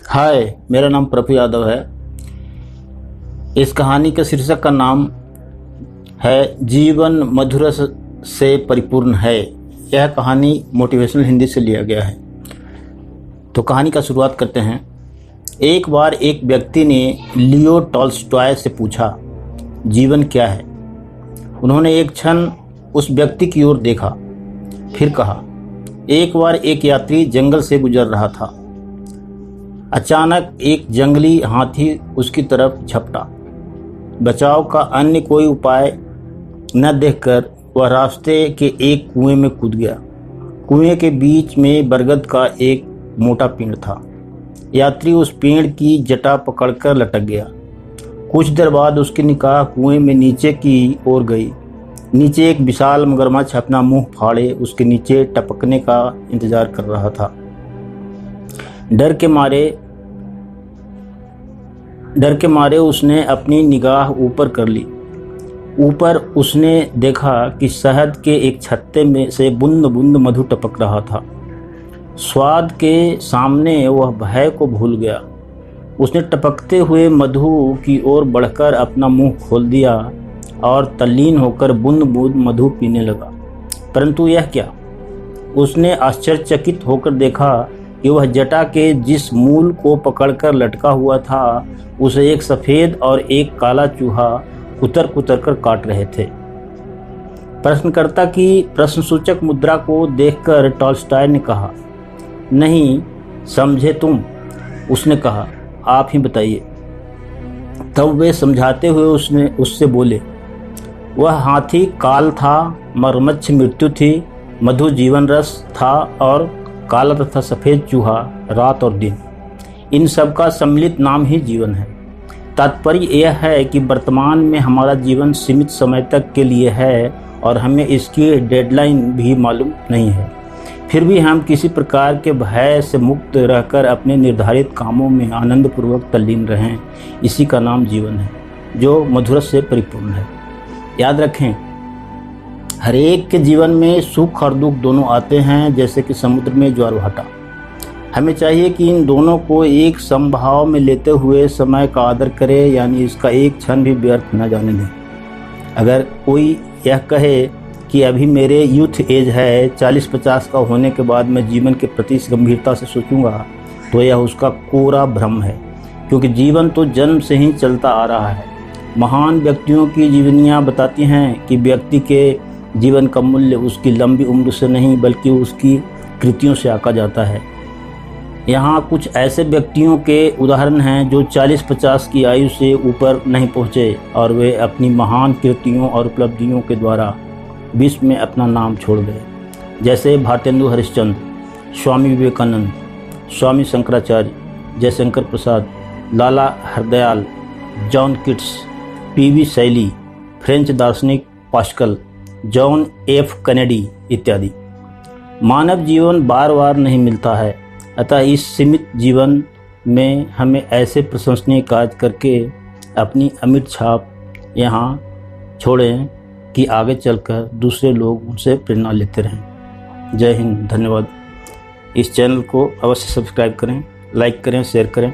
हाय, मेरा नाम प्रभु यादव है। इस कहानी के शीर्षक का नाम है जीवन मधुरस से परिपूर्ण है। यह कहानी मोटिवेशनल हिंदी से लिया गया है। तो कहानी का शुरुआत करते हैं। एक बार एक व्यक्ति ने लियो टॉल्स्टॉय से पूछा, जीवन क्या है? उन्होंने एक क्षण उस व्यक्ति की ओर देखा, फिर कहा, एक बार एक यात्री जंगल से गुजर रहा था। अचानक एक जंगली हाथी उसकी तरफ झपटा। बचाव का अन्य कोई उपाय न देखकर वह रास्ते के एक कुएं में कूद गया। कुएं के बीच में बरगद का एक मोटा पेड़ था। यात्री उस पेड़ की जटा पकड़कर लटक गया। कुछ देर बाद उसकी निगाह कुएं में नीचे की ओर गई। नीचे एक विशाल मगरमच्छ अपना मुंह फाड़े उसके नीचे टपकने का इंतजार कर रहा था। डर के मारे उसने अपनी निगाह ऊपर कर ली। ऊपर उसने देखा कि शहद के एक छत्ते में से बूंद बूंद मधु टपक रहा था। स्वाद के सामने वह भय को भूल गया। उसने टपकते हुए मधु की ओर बढ़कर अपना मुंह खोल दिया और तल्लीन होकर बूंद बूंद मधु पीने लगा। परंतु यह क्या? उसने आश्चर्यचकित होकर देखा कि वह जटा के जिस मूल को पकड़कर लटका हुआ था उसे एक सफ़ेद और एक काला चूहा कुतर कुतर कर काट रहे थे। प्रश्नकर्ता की प्रश्नसूचक मुद्रा को देखकर टॉल्स्टॉय ने कहा, नहीं समझे तुम? उसने कहा, आप ही बताइए। तब वे समझाते हुए उससे बोले, वह हाथी काल था, मगरमच्छ मृत्यु थी, मधु जीवन रस था और काला तथा सफ़ेद चूहा रात और दिन। इन सब का सम्मिलित नाम ही जीवन है। तात्पर्य यह है कि वर्तमान में हमारा जीवन सीमित समय तक के लिए है और हमें इसकी डेडलाइन भी मालूम नहीं है। फिर भी हम किसी प्रकार के भय से मुक्त रहकर अपने निर्धारित कामों में आनंदपूर्वक तल्लीन रहें। इसी का नाम जीवन है, जो मधुरस से परिपूर्ण है। याद रखें, हर एक के जीवन में सुख और दुख दोनों आते हैं, जैसे कि समुद्र में ज्वार भाटा। हमें चाहिए कि इन दोनों को एक समभाव में लेते हुए समय का आदर करें, यानी इसका एक क्षण भी व्यर्थ न जाने दें। अगर कोई यह कहे कि अभी मेरे यूथ एज है, 40-50 का होने के बाद मैं जीवन के प्रति गंभीरता से सोचूंगा, तो यह उसका कोरा भ्रम है, क्योंकि जीवन तो जन्म से ही चलता आ रहा है। महान व्यक्तियों की जीवनियाँ बताती हैं कि व्यक्ति के जीवन का मूल्य उसकी लंबी उम्र से नहीं बल्कि उसकी कृतियों से आंका जाता है। यहाँ कुछ ऐसे व्यक्तियों के उदाहरण हैं जो 40-50 की आयु से ऊपर नहीं पहुँचे और वे अपनी महान कृतियों और उपलब्धियों के द्वारा विश्व में अपना नाम छोड़ गए, जैसे भारतेंदु हरिश्चंद्र, स्वामी विवेकानंद, स्वामी शंकराचार्य, जयशंकर प्रसाद, लाला हरदयाल, जॉन किट्स, पीवी शैली, फ्रेंच दार्शनिक पास्कल, जॉन एफ कैनेडी इत्यादि। मानव जीवन बार बार नहीं मिलता है, अतः इस सीमित जीवन में हमें ऐसे प्रशंसनीय कार्य करके अपनी अमिट छाप यहाँ छोड़ें कि आगे चलकर दूसरे लोग उनसे प्रेरणा लेते रहें। जय हिंद, धन्यवाद। इस चैनल को अवश्य सब्सक्राइब करें, लाइक करें, शेयर करें।